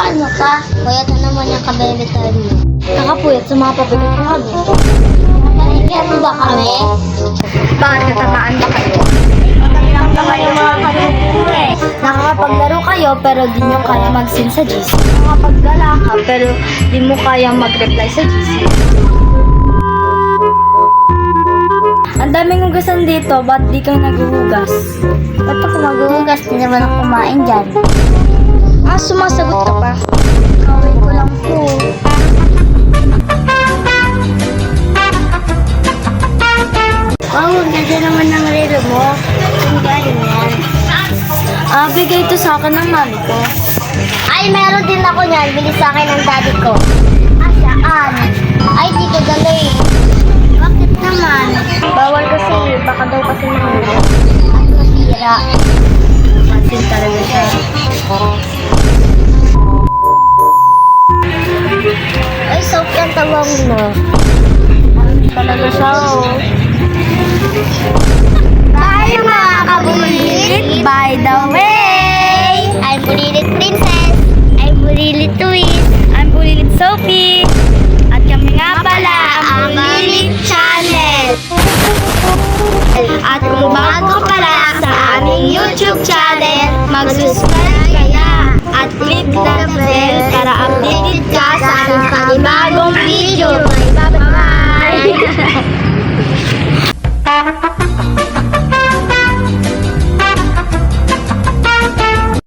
Paano ka? Puyat na naman yung kabebe-time mo. Nakapuyat sa mga pabigat ko kami. Nakikita mo ba kami? Bakit natamaan ba kayo? Lang naman yung mga kalubo eh. Nakakapaglaro kayo pero di nyo kaya mag-send sa GC. Nakakapaggala ka pero di mo kaya mag-reply sa GC. Ang daming hugasan dito, ba't di kayo naghuhugas? Ba't ako maghuhugas? Di naman ako kumain dyan. Sumasagot ka pa. Kawin ko lang po. Wow, ang ganda naman ng relo mo. Ang galing yan. Bigay ito sa akin ng mami ko. Ay, meron din ako niyan. Bili sa akin ng daddy ko. Saan? Ay, di ko ganda eh. Bakit naman? Bawal kasi, baka daw kasi mahuli. At masira. Masin talaga siya. Ay, soft yung tawang mo. Talaga siya, oh. Tayo mga kabulilit. By the way, I'm Bulilit Princess. I'm Bulilit Twist. I'm Bulilit Sophie. At kami nga pala ang Bulilit Channel. At kung bago ka pala sa aming YouTube channel, mag-subscribe